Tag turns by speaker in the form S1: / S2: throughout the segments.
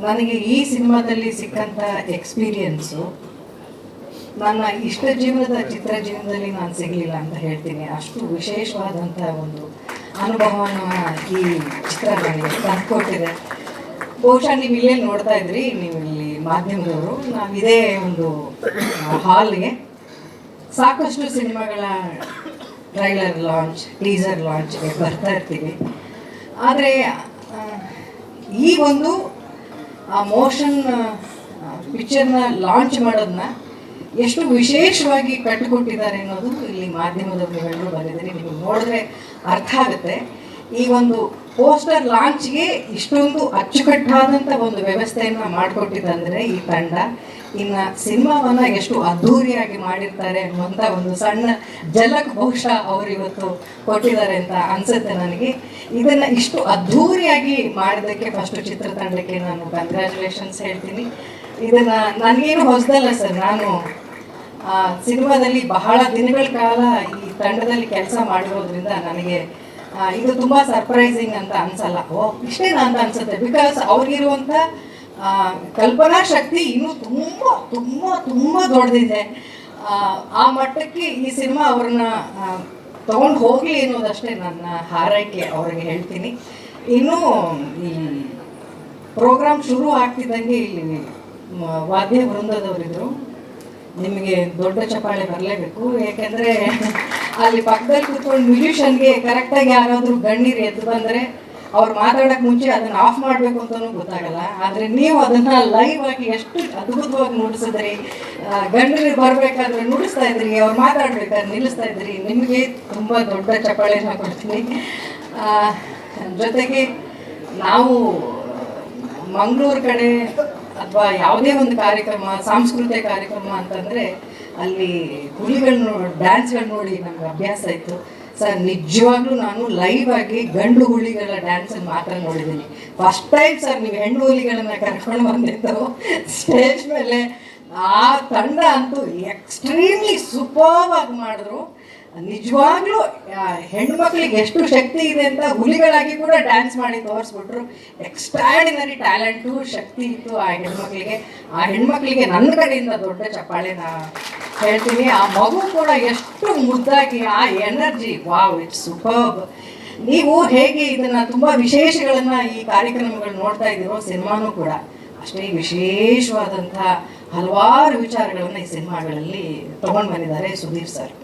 S1: ನನಗೆ ಈ ಸಿನಿಮಾದಲ್ಲಿ ಸಿಕ್ಕಂಥ ಎಕ್ಸ್ಪೀರಿಯನ್ಸು ನನ್ನ ಇಷ್ಟ ಜೀವನದ ಚಿತ್ರ ಜೀವನದಲ್ಲಿ ನಾನು ಸಿಗಲಿಲ್ಲ ಅಂತ ಹೇಳ್ತೀನಿ. ಅಷ್ಟು ವಿಶೇಷವಾದಂಥ ಒಂದು ಅನುಭವನ ಈ ಚಿತ್ರ ನನಗೆ ತಂದುಕೊಟ್ಟಿದೆ. ಬಹುಶಃ ನೀವು ಇಲ್ಲೇ ನೋಡ್ತಾ ಇದ್ರಿ, ನೀವು ಇಲ್ಲಿ ಮಾಧ್ಯಮದವರು, ನಾವು ಇದೇ ಒಂದು ಹಾಲ್ಗೆ ಸಾಕಷ್ಟು ಸಿನಿಮಾಗಳ ಟ್ರೈಲರ್ ಲಾಂಚ್, ಟೀಸರ್ ಲಾಂಚ್ಗೆ ಬರ್ತಾ ಇರ್ತೀವಿ. ಆದರೆ ಈ ಒಂದು ಮೋಷನ್ ಪಿಕ್ಚರ್ನ ಲಾಂಚ್ ಮಾಡೋದನ್ನ ಎಷ್ಟು ವಿಶೇಷವಾಗಿ ಕಟ್ಟಿಕೊಟ್ಟಿದ್ದಾರೆ ಅನ್ನೋದು ಇಲ್ಲಿ ಮಾಧ್ಯಮದವರುಗಳು ಬಂದಿದ್ದಾರೆ. ನೀವು ನೋಡಿದ್ರೆ ಅರ್ಥ ಆಗುತ್ತೆ. ಈ ಒಂದು ಪೋಸ್ಟರ್ ಲಾಂಚ್ಗೆ ಇಷ್ಟೊಂದು ಅಚ್ಚುಕಟ್ಟಾದಂಥ ಒಂದು ವ್ಯವಸ್ಥೆಯನ್ನು ಮಾಡಿಕೊಟ್ಟಿದ್ದಂದರೆ ಈ ತಂಡ, ಇನ್ನು ಸಿನಿಮಾವನ್ನು ಎಷ್ಟು ಅದ್ಧೂರಿಯಾಗಿ ಮಾಡಿರ್ತಾರೆ ಅನ್ನುವಂಥ ಒಂದು ಸಣ್ಣ ಝಲಕ್ ಬಹುಶಃ ಅವರು ಇವತ್ತು ಕೊಟ್ಟಿದ್ದಾರೆ ಅಂತ ಅನಿಸುತ್ತೆ ನನಗೆ. ಇದನ್ನು ಇಷ್ಟು ಅದ್ಧೂರಿಯಾಗಿ ಮಾಡಿದ್ದಕ್ಕೆ ಫಸ್ಟು ಚಿತ್ರತಂಡಕ್ಕೆ ನಾನು ಕಂಗ್ರ್ಯಾಚುಲೇಷನ್ಸ್ ಹೇಳ್ತೀನಿ. ಇದನ್ನು ನನಗೇನು ಹೊಸದಲ್ಲ ಸರ್, ನಾನು ಸಿನಿಮಾದಲ್ಲಿ ಬಹಳ ದಿನಗಳ ಕಾಲ ಈ ತಂಡದಲ್ಲಿ ಕೆಲಸ ಮಾಡಿರೋದ್ರಿಂದ ನನಗೆ ಇದು ತುಂಬ ಸರ್ಪ್ರೈಸಿಂಗ್ ಅಂತ ಅನ್ಸಲ್ಲ. ಇಷ್ಟೇನಾ ಅಂತ ಅನ್ಸುತ್ತೆ. ಬಿಕಾಸ್ ಅವ್ರಿಗಿರುವಂಥ ಕಲ್ಪನಾ ಶಕ್ತಿ ಇನ್ನೂ ತುಂಬ ತುಂಬ ತುಂಬ ದೊಡ್ಡದಿದೆ. ಆ ಮಟ್ಟಕ್ಕೆ ಈ ಸಿನಿಮಾ ಅವ್ರನ್ನ ತಗೊಂಡು ಹೋಗಲಿ ಅನ್ನೋದಷ್ಟೇ ನನ್ನ ಹಾರೈಕೆ ಅವ್ರಿಗೆ ಹೇಳ್ತೀನಿ. ಇನ್ನೂ ಈ ಪ್ರೋಗ್ರಾಮ್ ಶುರು ಆಗ್ತಿದ್ದಂಗೆ ಇಲ್ಲಿ ವಾದ್ಯ ವೃಂದದವರಿದ್ರು, ನಿಮಗೆ ದೊಡ್ಡ ಚಪ್ಪಾಳೆ ಬರಲೇಬೇಕು. ಯಾಕೆಂದರೆ ಅಲ್ಲಿ ಪಕ್ಕದಲ್ಲಿ ಕೂತ್ಕೊಂಡು ಮ್ಯೂಸಿಷಿಯನ್ಗೆ ಕರೆಕ್ಟಾಗಿ ಯಾರಾದರೂ ಗಣ್ಯರು ಎದ್ದು ಬಂದರೆ ಅವ್ರು ಮಾತಾಡೋಕ್ಕೆ ಮುಂಚೆ ಅದನ್ನು ಆಫ್ ಮಾಡಬೇಕು ಅಂತಲೂ ಗೊತ್ತಾಗಲ್ಲ. ಆದರೆ ನೀವು ಅದನ್ನು ಲೈವ್ ಆಗಿ ಎಷ್ಟು ಅದ್ಭುತವಾಗಿ ನುಡಿಸಿದ್ರಿ. ಗಣ್ಯರು ಬರಬೇಕಾದ್ರೆ ನುಡಿಸ್ತಾ ಇದ್ರಿ, ಅವ್ರು ಮಾತಾಡ್ಬೇಕಾದ್ರೆ ನಿಲ್ಲಿಸ್ತಾ ಇದ್ರಿ. ನಿಮಗೆ ತುಂಬ ದೊಡ್ಡ ಚಪ್ಪಾಳೆನ ಕೊಡ್ತೀನಿ. ಜೊತೆಗೆ ನಾವು ಮಂಗಳೂರು ಕಡೆ ಅಥವಾ ಯಾವುದೇ ಒಂದು ಕಾರ್ಯಕ್ರಮ, ಸಾಂಸ್ಕೃತಿಕ ಕಾರ್ಯಕ್ರಮ ಅಂತಂದರೆ ಅಲ್ಲಿ ಹುಲಿಗಳನ್ನ ಡ್ಯಾನ್ಸ್ಗಳು ನೋಡಿ ನಮ್ಗೆ ಅಭ್ಯಾಸ ಇತ್ತು ಸರ್. ನಿಜವಾಗ್ಲೂ ನಾನು ಲೈವ್ ಆಗಿ ಗಂಡು ಹುಲಿಗಳ ಡ್ಯಾನ್ಸನ್ನು ಮಾತ್ರ ನೋಡಿದ್ದೀನಿ. ಫಸ್ಟ್ ಟೈಮ್ ಸರ್ ನೀವು ಹೆಣ್ಣು ಹುಲಿಗಳನ್ನು ಕರ್ಕೊಂಡು ಬಂದಿದ್ದು ಸ್ಟೇಜ್ ಮೇಲೆ. ಆ ತಂಡ ಅಂತೂ ಎಕ್ಸ್ಟ್ರೀಮ್ಲಿ ಸೂಪರ್ಬ್ ಆಗಿ ಮಾಡಿದ್ರು. ನಿಜವಾಗ್ಲೂ ಹೆಣ್ಮಕ್ಳಿಗೆ ಎಷ್ಟು ಶಕ್ತಿ ಇದೆ ಅಂತ ಹುಲಿಗಳಾಗಿ ಕೂಡ ಡ್ಯಾನ್ಸ್ ಮಾಡಿ ತೋರಿಸ್ಬಿಟ್ರು. ಎಕ್ಸ್ಟ್ರಾಡಿನರಿ ಟ್ಯಾಲೆಂಟು, ಶಕ್ತಿ ಇತ್ತು ಆ ಹೆಣ್ಮಕ್ಳಿಗೆ. ಆ ಹೆಣ್ಮಕ್ಳಿಗೆ ನನ್ನ ಕಡೆಯಿಂದ ದೊಡ್ಡ ಚಪ್ಪಾಳೆನ ಹೇಳ್ತೀನಿ. ಆ ಮಗು ಕೂಡ ಎಷ್ಟು ಮುದ್ದಾಗಿ, ಆ ಎನರ್ಜಿ, ವಾವ್, ಇಟ್ಸ್ ಸೂಪರ್ಬ್. ನೀವು ಹೇಗೆ ಇದನ್ನು ತುಂಬ ವಿಶೇಷಗಳನ್ನು ಈ ಕಾರ್ಯಕ್ರಮಗಳು ನೋಡ್ತಾ ಇದ್ದೀರೋ, ಸಿನಿಮಾನೂ ಕೂಡ ಅಷ್ಟೇ ವಿಶೇಷವಾದಂಥ ಹಲವಾರು ವಿಚಾರಗಳನ್ನು ಈ ಸಿನಿಮಾಗಳಲ್ಲಿ ತೊಗೊಂಡು ಬಂದಿದ್ದಾರೆ ಸುಧೀರ್ ಸರ್.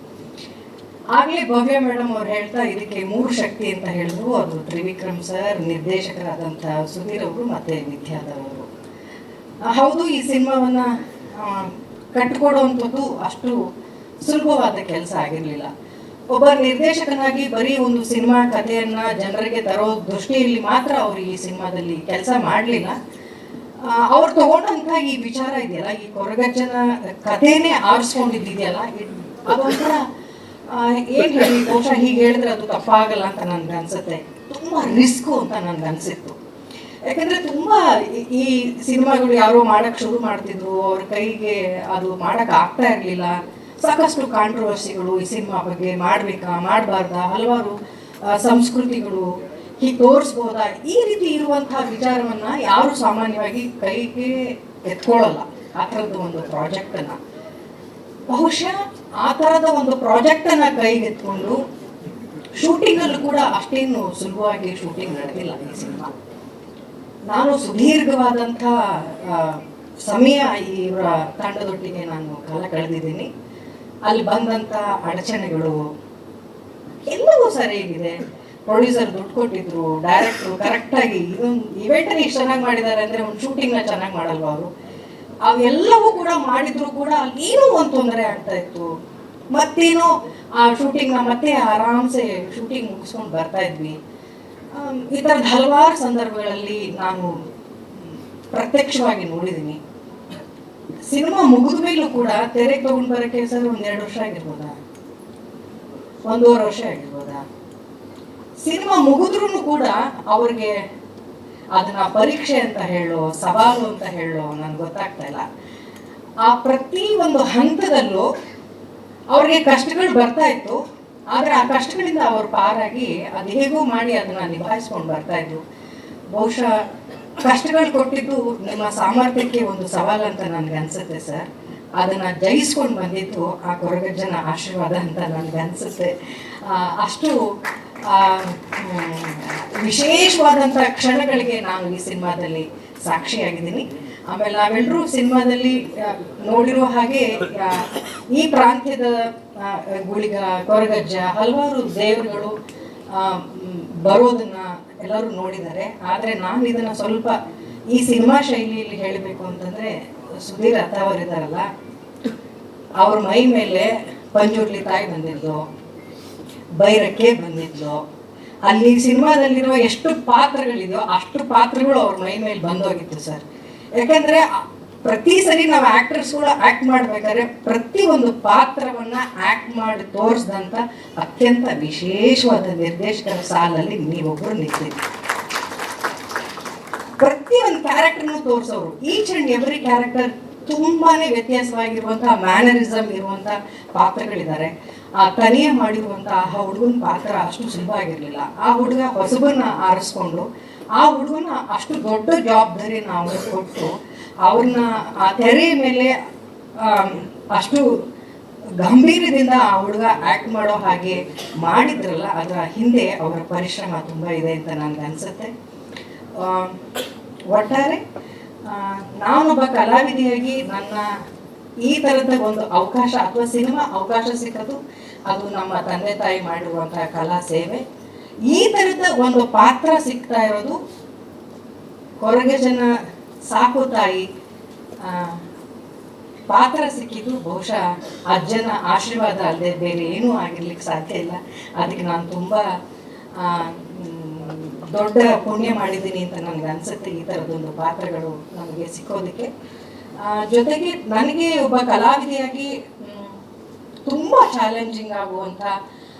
S1: ಆಗಲೇ ಭವ್ಯ ಮೇಡಮ್ ಅವ್ರು ಹೇಳ್ತಾ ಇದಕ್ಕೆ 3 ಶಕ್ತಿ ಅಂತ ಹೇಳಿದ್ರು. ಅದು ತ್ರಿವಿಕ್ರಮ್ ಸರ್, ನಿರ್ದೇಶಕರಾದಂಥ ಸುಧೀರ್ ಅವರು ಮತ್ತು ವಿದ್ಯಾಧರವರು. ಹೌದು, ಈ ಸಿನಿಮಾವನ್ನು ಕಟ್ಟಿಕೊಡುವಂಥದ್ದು ಅಷ್ಟು ಸುಲಭವಾದ ಕೆಲಸ ಆಗಿರಲಿಲ್ಲ. ಒಬ್ಬ ನಿರ್ದೇಶಕನಾಗಿ ಬರೀ ಒಂದು ಸಿನಿಮಾ ಕಥೆಯನ್ನು ಜನರಿಗೆ ತರೋ ದೃಷ್ಟಿಯಲ್ಲಿ ಮಾತ್ರ ಅವರು ಈ ಸಿನಿಮಾದಲ್ಲಿ ಕೆಲಸ ಮಾಡಲಿಲ್ಲ. ಅವ್ರು ತಗೊಂಡಂಥ ಈ ವಿಚಾರ ಇದೆಯಲ್ಲ, ಈ ಕೊರಗಜ್ಜನ ಕಥೆನೇ ಆರಿಸ್ಕೊಂಡಿದ್ದಿದೆಯಲ್ಲ, ಅದೊಂಥರ ಏನು ಹೇಳಿ, ಬಹುಶಃ ಹೀಗೆ ಹೇಳಿದ್ರೆ ಅದು ತಪ್ಪಾಗಲ್ಲ ಅಂತ ನನಗೆ ಅನಿಸುತ್ತೆ. ತುಂಬ ರಿಸ್ಕು ಅಂತ ನನಗೆ ಅನಿಸಿತ್ತು. ಯಾಕಂದರೆ ತುಂಬ ಈ ಸಿನಿಮಾಗಳು ಯಾರೋ ಮಾಡೋಕ್ಕೆ ಶುರು ಮಾಡ್ತಿದ್ರು, ಅವ್ರ ಕೈಗೆ ಅದು ಮಾಡೋಕ್ಕೆ ಆಗ್ತಾ ಇರಲಿಲ್ಲ. ಸಾಕಷ್ಟು ಕಾಂಟ್ರವರ್ಸಿಗಳು ಈ ಸಿನಿಮಾ ಬಗ್ಗೆ, ಮಾಡಬೇಕಾ ಮಾಡಬಾರ್ದಾ, ಹಲವಾರು ಸಂಸ್ಕೃತಿಗಳು ಹೀಗೆ ತೋರಿಸ್ಬೋದಾ, ಈ ರೀತಿ ಇರುವಂಥ ವಿಚಾರವನ್ನು ಯಾರು ಸಾಮಾನ್ಯವಾಗಿ ಕೈಗೆ ಎತ್ಕೊಳ್ಳಲ್ಲ. ಆ ಥರದ್ದು ಒಂದು ಪ್ರಾಜೆಕ್ಟನ್ನು, ಬಹುಶಃ ಆ ಥರದ ಒಂದು ಪ್ರಾಜೆಕ್ಟನ್ನು ಕೈಗೆತ್ಕೊಂಡು ಶೂಟಿಂಗಲ್ಲೂ ಕೂಡ ಅಷ್ಟೇನು ಸುಲಭವಾಗಿ ಶೂಟಿಂಗ್ ನಡೆದಿಲ್ಲ ಈ ಸಿನಿಮಾ. ನಾನು ಸುದೀರ್ಘವಾದಂಥ ಸಮಯ ಇವರ ತಂಡದೊಟ್ಟಿಗೆ ನಾನು ಕಾಲ ಕಳೆದಿದ್ದೀನಿ. ಅಲ್ಲಿ ಬಂದಂಥ ಅಡಚಣೆಗಳು ಎಲ್ಲವೂ ಸರಿಯಾಗಿದೆ. ಪ್ರೊಡ್ಯೂಸರ್ ದುಡ್ಡು ಕೊಟ್ಟಿದ್ರು, ಡೈರೆಕ್ಟ್ರು ಕರೆಕ್ಟಾಗಿ ಇದೊಂದು ಇವೆಂಟನ್ನು ಇಷ್ಟು ಚೆನ್ನಾಗಿ ಮಾಡಿದ್ದಾರೆ ಅಂದರೆ ಒಂದು ಶೂಟಿಂಗ್ನ ಚೆನ್ನಾಗಿ ಮಾಡಲ್ವ ಅವರು. ಅವೆಲ್ಲವೂ ಕೂಡ ಮಾಡಿದ್ರು ಕೂಡ ಏನೋ ಒಂದು ತೊಂದರೆ ಆಗ್ತಾ ಇತ್ತು. ಮತ್ತೇನೋ ಆ ಶೂಟಿಂಗ್ನ ಮತ್ತೆ ಆರಾಮ್ಸೆ ಶೂಟಿಂಗ್ ಮುಗಿಸ್ಕೊಂಡು ಬರ್ತಾ ಇದ್ವಿ. ಈ ಥರದ ಹಲವಾರು ಸಂದರ್ಭಗಳಲ್ಲಿ ನಾನು ಪ್ರತ್ಯಕ್ಷವಾಗಿ ನೋಡಿದ್ದೀನಿ. ಸಿನಿಮಾ ಮುಗಿದ ಮೇಲೂ ಕೂಡ ತೆರೆಗೆ ತಗೊಂಡು ಬರೋಕ್ಕೆ ಸರ್ 1-2 ವರ್ಷ ಆಗಿರ್ಬೋದಾ, 1.5 ವರ್ಷ ಆಗಿರ್ಬೋದಾ. ಸಿನಿಮಾ ಮುಗಿದ್ರೂ ಕೂಡ ಅವ್ರಿಗೆ ಅದನ್ನ ಪರೀಕ್ಷೆ ಅಂತ ಹೇಳೋ, ಸವಾಲು ಅಂತ ಹೇಳೋ ನನಗೆ ಗೊತ್ತಾಗ್ತಾ ಇಲ್ಲ. ಆ ಪ್ರತಿ ಒಂದು ಹಂತದಲ್ಲೂ ಅವ್ರಿಗೆ ಕಷ್ಟಗಳು ಬರ್ತಾ ಇತ್ತು. ಆದರೆ ಆ ಕಷ್ಟಗಳಿಂದ ಅವ್ರು ಪಾರಾಗಿ ಅದು ಹೇಗೋ ಮಾಡಿ ಅದನ್ನು ನಿಭಾಯಿಸ್ಕೊಂಡು ಬರ್ತಾ ಇದ್ರು. ಬಹುಶಃ ಕಷ್ಟಗಳು ಕೊಟ್ಟಿದ್ದು ನಿಮ್ಮ ಸಾಮರ್ಥ್ಯಕ್ಕೆ ಒಂದು ಸವಾಲು ಅಂತ ನನಗೆ ಅನ್ಸುತ್ತೆ ಸರ್. ಅದನ್ನು ಜಯಿಸ್ಕೊಂಡು ಬಂದಿದ್ದು ಆ ಕೊರಗಜ್ಜನ ಆಶೀರ್ವಾದ ಅಂತ ನನಗೆ ಅನಿಸುತ್ತೆ. ಅಷ್ಟು ವಿಶೇಷವಾದಂಥ ಕ್ಷಣಗಳಿಗೆ ನಾನು ಈ ಸಿನಿಮಾದಲ್ಲಿ ಸಾಕ್ಷಿಯಾಗಿದ್ದೀನಿ. ಆಮೇಲೆ ನಾವೆಲ್ಲರೂ ಸಿನಿಮಾದಲ್ಲಿ ನೋಡಿರೋ ಹಾಗೆ ಈ ಪ್ರಾಂತ್ಯದ ಗುಳಿಗ, ಕೊರಗಜ್ಜ, ಹಲವಾರು ದೇವರುಗಳು ಬರೋದನ್ನ ಎಲ್ಲರೂ ನೋಡಿದ್ದಾರೆ. ಆದರೆ ನಾನು ಇದನ್ನು ಸ್ವಲ್ಪ ಈ ಸಿನಿಮಾ ಶೈಲಿಯಲ್ಲಿ ಹೇಳಬೇಕು ಅಂತಂದರೆ, ಸುಧೀರ್ ಅತ್ತಾವರಿದ್ದಾರಲ್ಲ, ಅವ್ರ ಮೈ ಮೇಲೆ ಪಂಜುರ್ಲಿ ತಾಯಿ ಬಂದಿದ್ಲು, ಬೈರಕ್ಕೆ ಬಂದಿದ್ಲು. ಅಲ್ಲಿ ಸಿನಿಮಾದಲ್ಲಿರುವ ಎಷ್ಟು ಪಾತ್ರಗಳಿದೆಯೋ ಅಷ್ಟು ಪಾತ್ರಗಳು ಅವ್ರ ಮೈ ಮೇಲೆ ಬಂದೋಗಿತ್ತು ಸರ್. ಯಾಕಂದರೆ ಪ್ರತಿ ಸರಿ ನಾವು ಆ್ಯಕ್ಟರ್ಸ್ಗಳು ಆ್ಯಕ್ಟ್ ಮಾಡಬೇಕಾದ್ರೆ ಪ್ರತಿಯೊಂದು ಪಾತ್ರವನ್ನು ಆ್ಯಕ್ಟ್ ಮಾಡಿ ತೋರಿಸಿದಂಥ ಅತ್ಯಂತ ವಿಶೇಷವಾದ ನಿರ್ದೇಶಕರ ಸಾಲಲ್ಲಿ ನೀವೊಬ್ಬರು ನಿಂತಿದ್ದೀರಿ. ಪ್ರತಿಯೊಂದು ಕ್ಯಾರೆಕ್ಟರ್ನು ತೋರಿಸೋರು, ಈಚ್ ಆ್ಯಂಡ್ ಎವ್ರಿ ಕ್ಯಾರೆಕ್ಟರ್ ತುಂಬಾ ವ್ಯತ್ಯಾಸವಾಗಿರುವಂತಹ ಮ್ಯಾನರಿಸಮ್ ಇರುವಂಥ ಪಾತ್ರಗಳಿದ್ದಾರೆ. ಆ ತನಿಯ ಮಾಡಿರುವಂಥ ಆ ಹುಡುಗನ ಪಾತ್ರ ಅಷ್ಟು ಸುಲಭ ಆಗಿರಲಿಲ್ಲ. ಆ ಹುಡುಗ ಹೊಸಬನ್ನ ಆರಿಸ್ಕೊಂಡು ಆ ಹುಡುಗನ ಅಷ್ಟು ದೊಡ್ಡ ಜವಾಬ್ದಾರಿನ ಅವ್ರಿಗೆ ಕೊಟ್ಟು ಅವ್ರನ್ನ ಆ ತೆರೆಯ ಮೇಲೆ ಅಷ್ಟು ಗಂಭೀರದಿಂದ ಆ ಹುಡುಗ ಆ್ಯಕ್ಟ್ ಮಾಡೋ ಹಾಗೆ ಮಾಡಿದ್ರಲ್ಲ, ಅದರ ಹಿಂದೆ ಅವರ ಪರಿಶ್ರಮ ತುಂಬ ಇದೆ ಅಂತ ನನಗೆ ಅನಿಸುತ್ತೆ. ಒಟ್ಟಾರೆ ನಾನೊಬ್ಬ ಕಲಾವಿದೆಯಾಗಿ ನನ್ನ ಈ ಥರದ ಒಂದು ಅವಕಾಶ ಅಥವಾ ಸಿನಿಮಾ ಅವಕಾಶ ಸಿಕ್ಕದು ಅದು ನಮ್ಮ ತಂದೆ ತಾಯಿ ಮಾಡಿರುವಂತಹ ಕಲಾ ಸೇವೆ. ಈ ಥರದ ಒಂದು ಪಾತ್ರ ಸಿಗ್ತಾ ಇರೋದು ಕೊರಗಜ್ಜನ ಸಾಕು ತಾಯಿ ಪಾತ್ರ ಸಿಕ್ಕಿದ್ದು ಬಹುಶಃ ಅಜ್ಜನ ಆಶೀರ್ವಾದ ಅಲ್ಲದೆ ಬೇರೆ ಏನೂ ಆಗಿರ್ಲಿಕ್ಕೆ ಸಾಧ್ಯ ಇಲ್ಲ. ಅದಕ್ಕೆ ನಾನು ತುಂಬ ದೊಡ್ಡ ಪುಣ್ಯ ಮಾಡಿದ್ದೀನಿ ಅಂತ ನನಗೆ ಅನಿಸುತ್ತೆ ಈ ಥರದೊಂದು ಪಾತ್ರಗಳು ನಮಗೆ ಸಿಕ್ಕೋದಕ್ಕೆ. ಜೊತೆಗೆ ನನಗೆ ಒಬ್ಬ ಕಲಾವಿದೆಯಾಗಿ ತುಂಬ ಚಾಲೆಂಜಿಂಗ್ ಆಗುವಂಥ,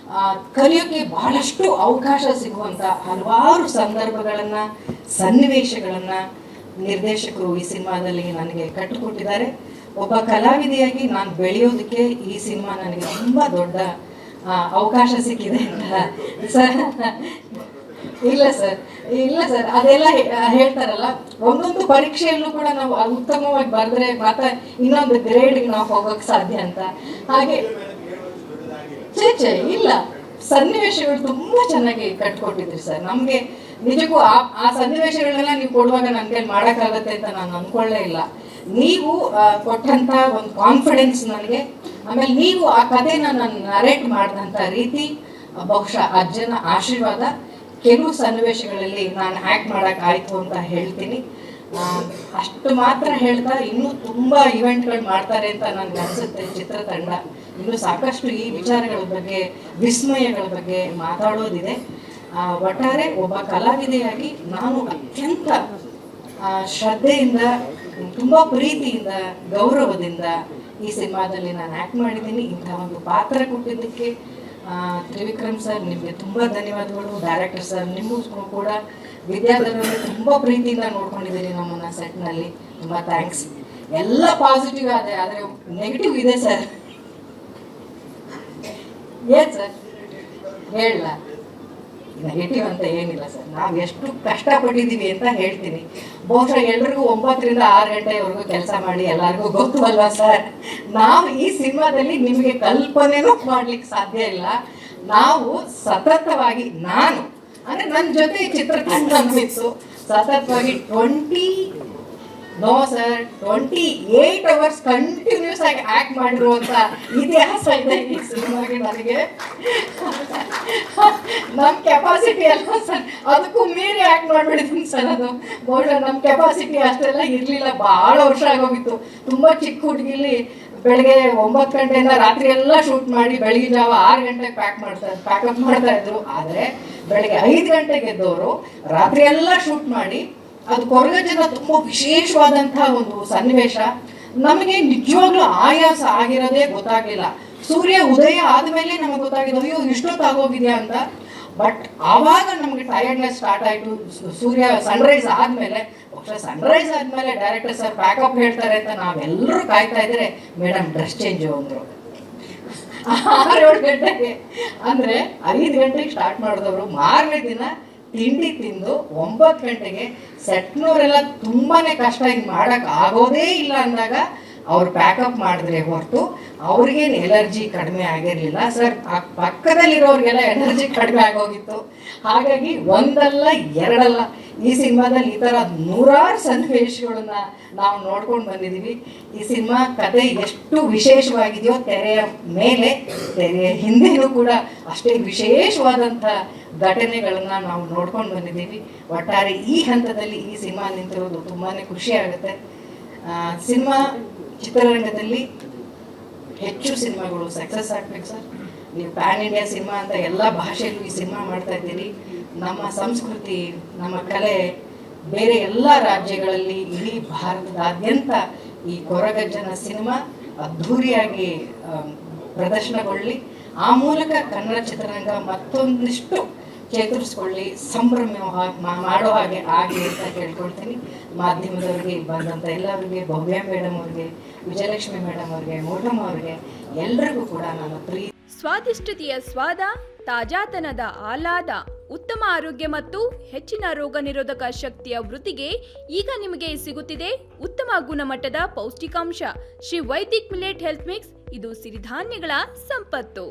S1: ಕಲಿಯೋಕ್ಕೆ ಬಹಳಷ್ಟು ಅವಕಾಶ ಸಿಗುವಂಥ ಹಲವಾರು ಸಂದರ್ಭಗಳನ್ನು, ಸನ್ನಿವೇಶಗಳನ್ನು ನಿರ್ದೇಶಕರು ಈ ಸಿನಿಮಾದಲ್ಲಿ ನನಗೆ ಕಟ್ಟಿಕೊಟ್ಟಿದ್ದಾರೆ. ಒಬ್ಬ ಕಲಾವಿದೆಯಾಗಿ ನಾನು ಬೆಳೆಯೋದಕ್ಕೆ ಈ ಸಿನಿಮಾ ನನಗೆ ತುಂಬ ದೊಡ್ಡ ಅವಕಾಶ ಸಿಕ್ಕಿದೆ ಅಂತ ಸರ್. ಇಲ್ಲ ಸರ್ ಅದೆಲ್ಲ ಹೇಳ್ತಾರಲ್ಲ, ಒಂದೊಂದು ಪರೀಕ್ಷೆಯಲ್ಲೂ ಕೂಡ ನಾವು ಉತ್ತಮವಾಗಿ ಬರೆದ್ರೆ ಮಾತ್ರ ಇನ್ನೊಂದು ಗ್ರೇಡ್ಗೆ ನಾವು ಹೋಗೋಕ್ಕೆ ಸಾಧ್ಯ ಅಂತ. ಹಾಗೆ ಇಲ್ಲ, ಸನ್ನಿವೇಶಗಳು ತುಂಬ ಚೆನ್ನಾಗಿ ಕಟ್ಕೊಟ್ಟಿದ್ರಿ ಸರ್. ನಮಗೆ ನಿಜಕ್ಕೂ ಆ ಸನ್ನಿವೇಶಗಳನ್ನೆಲ್ಲ ನೀವು ಕೊಡುವಾಗ ನನಗೆ ಮಾಡೋಕ್ಕಾಗತ್ತೆ ಅಂತ ನಾನು ಅಂದ್ಕೊಳ್ಳೇ ಇಲ್ಲ. ನೀವು ಕೊಟ್ಟಂಥ ಒಂದು ಕಾನ್ಫಿಡೆನ್ಸ್ ನನಗೆ, ಆಮೇಲೆ ನೀವು ಆ ಕಥೆನ ನಾನು ನರೇಟ್ ಮಾಡಿದಂಥ ರೀತಿ ಬಹುಶಃ ಅಜ್ಜನ ಆಶೀರ್ವಾದ. ಕೆಲವು ಸನ್ನಿವೇಶಗಳಲ್ಲಿ ನಾನು ಆ್ಯಕ್ಟ್ ಮಾಡೋಕ್ಕಾಯ್ತು ಅಂತ ಹೇಳ್ತೀನಿ. ಅಷ್ಟು ಮಾತ್ರ ಹೇಳ್ತಾ ಇನ್ನೂ ತುಂಬ ಇವೆಂಟ್ಗಳು ಮಾಡ್ತಾರೆ ಅಂತ ನನಗೆ ಅನಿಸುತ್ತೆ ಚಿತ್ರತಂಡ. ಇನ್ನೂ ಸಾಕಷ್ಟು ಈ ವಿಚಾರಗಳ ಬಗ್ಗೆ, ವಿಸ್ಮಯಗಳ ಬಗ್ಗೆ ಮಾತಾಡೋದಿದೆ. ಒಟ್ಟಾರೆ ಒಬ್ಬ ಕಲಾವಿದೆಯಾಗಿ ನಾನು ಅತ್ಯಂತ ಶ್ರದ್ಧೆಯಿಂದ, ತುಂಬ ಪ್ರೀತಿಯಿಂದ, ಗೌರವದಿಂದ ಈ ಸಿನಿಮಾದಲ್ಲಿ ನಾನು ಆ್ಯಕ್ಟ್ ಮಾಡಿದ್ದೀನಿ. ಇಂಥ ಒಂದು ಪಾತ್ರ ಕೊಟ್ಟಿದ್ದಕ್ಕೆ ತ್ರಿವಿಕ್ರಮ್ ಸರ್ ನಿಮಗೆ ತುಂಬ ಧನ್ಯವಾದಗಳು. ಡೈರೆಕ್ಟರ್ ಸರ್ ನಿಮಗೂ ಕೂಡ, ವಿದ್ಯಾರ್ಥಿಗಳಿಗೆ ತುಂಬ ಪ್ರೀತಿಯಿಂದ ನೋಡ್ಕೊಂಡಿದ್ದೀರಿ ನಮ್ಮನ್ನು ಸೆಟ್ನಲ್ಲಿ, ತುಂಬ ಥ್ಯಾಂಕ್ಸ್. ಎಲ್ಲ ಪಾಸಿಟಿವ್ ಆದೆ, ಆದರೆ ನೆಗೆಟಿವ್ ಇದೆ ಸರ್. ಏನು ಸರ್ ಹೇಳಲ್ಲ, ನೆಗೆಟಿವ್ ಅಂತ ಏನಿಲ್ಲ ಸರ್. ನಾವು ಎಷ್ಟು ಕಷ್ಟಪಟ್ಟಿದ್ದೀವಿ ಅಂತ ಹೇಳ್ತೀನಿ. ಬಹುಶಃ ಎಲ್ರಿಗೂ 9 ರಿಂದ 6 ಗಂಟೆವರೆಗೂ ಕೆಲಸ ಮಾಡಿ ಎಲ್ಲರಿಗೂ ಗೊತ್ತು ಅಲ್ವಾ ಸರ್. ನಾವು ಈ ಸಿನಿಮಾದಲ್ಲಿ ನಿಮಗೆ ಕಲ್ಪನೆನೂ ಮಾಡ್ಲಿಕ್ಕೆ ಸಾಧ್ಯ ಇಲ್ಲ. ನಾವು ಸತತವಾಗಿ, ನಾನು ಅಂದರೆ ನನ್ನ ಜೊತೆ ಚಿತ್ರತಂಡ ಅನ್ಸಿತ್ತು, ಸತತವಾಗಿ 28 ಅವರ್ಸ್ ಕಂಟಿನ್ಯೂಸ್ ಆಗಿ ಆ್ಯಕ್ಟ್ ಮಾಡಿರುವಂಥ ಇತಿಹಾಸ ಇದೆ ಈ ಸಿನಿಮಾಗೆ. ನನಗೆ ನಮ್ಮ ಕೆಪಾಸಿಟಿ ಅಲ್ಲ ಸರ್, ಅದಕ್ಕೂ ಮೀರಿ ಆ್ಯಕ್ಟ್ ಮಾಡಿಬಿಟ್ಟಿದ್ದೀನಿ ಸರ್. ಅದು ಬಹುಶಃ ನಮ್ಮ ಕೆಪಾಸಿಟಿ ಅಷ್ಟೆಲ್ಲ ಇರಲಿಲ್ಲ, ಭಾಳ ವರ್ಷ ಆಗೋಗಿತ್ತು. ತುಂಬ ಚಿಕ್ಕ ಹುಡುಗಿಲಿ ಬೆಳಗ್ಗೆ 9 ಗಂಟೆಯಿಂದ ರಾತ್ರಿ ಎಲ್ಲ ಶೂಟ್ ಮಾಡಿ ಬೆಳಗ್ಗೆ ಜಾವ 6 ಗಂಟೆಗೆ ಪ್ಯಾಕಪ್ ಮಾಡ್ತಾ ಇದ್ರು. ಆದರೆ ಬೆಳಗ್ಗೆ 5 ಗಂಟೆಗೆ ಎದ್ದವರು ರಾತ್ರಿ ಎಲ್ಲ ಶೂಟ್ ಮಾಡಿ, ಅದು ಕೊರಗಜ್ಜನ ತುಂಬ ವಿಶೇಷವಾದಂತಹ ಒಂದು ಸನ್ನಿವೇಶ. ನಮಗೆ ನಿಜವಾಗ್ಲೂ ಆಯಾಸ ಆಗಿರೋದೇ ಗೊತ್ತಾಗಲಿಲ್ಲ. ಸೂರ್ಯ ಉದಯ ಆದಮೇಲೆ ನಮಗೆ ಗೊತ್ತಾಗಿದೆ ಅಯ್ಯೋ ಇಷ್ಟೊತ್ತಾಗೋಗಿದೆಯಾ ಅಂತ. ಬಟ್ ಆವಾಗ ನಮಗೆ ಟಯರ್ಡ್ನೆಸ್ ಸ್ಟಾರ್ಟ್ ಆಯಿತು. ಸೂರ್ಯ ಸನ್ರೈಸ್ ಆದಮೇಲೆ, ಬಹುಶಃ ಸನ್ರೈಸ್ ಆದಮೇಲೆ ಡೈರೆಕ್ಟರ್ ಸರ್ ಪ್ಯಾಕಪ್ ಹೇಳ್ತಾರೆ ಅಂತ ನಾವೆಲ್ಲರೂ ಕಾಯ್ತಾ ಇದ್ರೆ ಮೇಡಮ್ ಡ್ರೆಸ್ ಚೇಂಜ್ ಅಂದರು 6-7 ಗಂಟೆಗೆ. ಅಂದರೆ 5 ಗಂಟೆಗೆ ಸ್ಟಾರ್ಟ್ ಮಾಡಿದವರು ಮಾರನೇ ದಿನ ತಿಂಡಿ ತಿಂದು 9 ಗಂಟೆಗೆ ಸೆಟ್ನವರೆಲ್ಲ ತುಂಬಾ ಕಷ್ಟ ಹಿಂಗೆ ಮಾಡೋಕ್ಕೆ ಆಗೋದೇ ಇಲ್ಲ ಅಂದಾಗ ಅವ್ರು ಪ್ಯಾಕಪ್ ಮಾಡಿದ್ರೆ ಹೊರತು ಅವ್ರಿಗೇನು ಎಲರ್ಜಿ ಕಡಿಮೆ ಆಗಿರಲಿಲ್ಲ ಸರ್. ಪಕ್ಕದಲ್ಲಿರೋರಿಗೆಲ್ಲ ಎನರ್ಜಿ ಕಡಿಮೆ ಆಗೋಗಿತ್ತು. ಹಾಗಾಗಿ ಒಂದಲ್ಲ ಎರಡಲ್ಲ ಈ ಸಿನಿಮಾದಲ್ಲಿ ಈ ಥರ ನೂರಾರು ಸನ್ನಿವೇಶಗಳನ್ನ ನಾವು ನೋಡ್ಕೊಂಡು ಬಂದಿದ್ದೀವಿ. ಈ ಸಿನಿಮಾ ಕತೆ ಎಷ್ಟು ವಿಶೇಷವಾಗಿದೆಯೋ ತೆರೆಯ ಮೇಲೆ ತೆರೆಯ ಹಿಂದೆಯೂ ಕೂಡ ಅಷ್ಟೇ ವಿಶೇಷವಾದಂಥ ಘಟನೆಗಳನ್ನು ನಾವು ನೋಡ್ಕೊಂಡು ಬಂದಿದ್ದೀವಿ. ಒಟ್ಟಾರೆ ಈ ಹಂತದಲ್ಲಿ ಈ ಸಿನಿಮಾ ನಿಂತಿರೋದು ತುಂಬಾ ಖುಷಿ ಆಗುತ್ತೆ. ಸಿನಿಮಾ ಚಿತ್ರರಂಗದಲ್ಲಿ ಹೆಚ್ಚು ಸಿನಿಮಾಗಳು ಸಕ್ಸಸ್ ಆಗ್ಬೇಕು ಸರ್. ನೀವು ಪ್ಯಾನ್ ಇಂಡಿಯಾ ಸಿನಿಮಾ ಅಂತ ಎಲ್ಲ ಭಾಷೆಯಲ್ಲೂ ಈ ಸಿನಿಮಾ ಮಾಡ್ತಾ ಇದ್ದೀರಿ. ನಮ್ಮ ಸಂಸ್ಕೃತಿ, ನಮ್ಮ ಕಲೆ ಬೇರೆ ಎಲ್ಲ ರಾಜ್ಯಗಳಲ್ಲಿ, ಇಡೀ ಭಾರತದಾದ್ಯಂತ ಈ ಕೊರಗಜ್ಜನ ಸಿನಿಮಾ ಅದ್ಧೂರಿಯಾಗಿ ಪ್ರದರ್ಶನಗೊಳ್ಳಿ. ಆ ಮೂಲಕ ಕನ್ನಡ ಚಿತ್ರರಂಗ ಮತ್ತೊಂದಿಷ್ಟು ಚೇತರಿಸ್ಕೊಳ್ಳಿ, ಸಂಭ್ರಮ ಮಾಡೋ ಹಾಗೆ ಆಗಲಿ ಅಂತ ಕೇಳ್ಕೊಳ್ತೀನಿ. ಮಾಧ್ಯಮದವ್ರಿಗೆ ಬಂದಂಥ ಎಲ್ಲರಿಗೆ, ಭವ್ಯ ಮೇಡಮ್ ಅವ್ರಿಗೆ, ವಿಜಯಲಕ್ಷ್ಮಿ ಮೇಡಮ್ ಅವ್ರಿಗೆ, ಮೋಟಮ್ಮ ಅವ್ರಿಗೆ ಎಲ್ಲರಿಗೂ ಕೂಡ ನಾನು
S2: ಸ್ವಾದಿಷ್ಟತೆಯ ಸ್ವಾದ, ತಾಜಾತನದ ಆಹ್ಲಾದ, ಉತ್ತಮ ಆರೋಗ್ಯ ಮತ್ತು ಹೆಚ್ಚಿನ ರೋಗ ನಿರೋಧಕ ಶಕ್ತಿಯ ವೃದ್ಧಿಗೆ ಈಗ ನಿಮಗೆ ಸಿಗುತ್ತಿದೆ ಉತ್ತಮ ಗುಣಮಟ್ಟದ ಪೌಷ್ಟಿಕಾಂಶ Shri Vaidik millet health mix. ಇದು ಸಿರಿಧಾನ್ಯಗಳ ಸಂಪತ್ತು.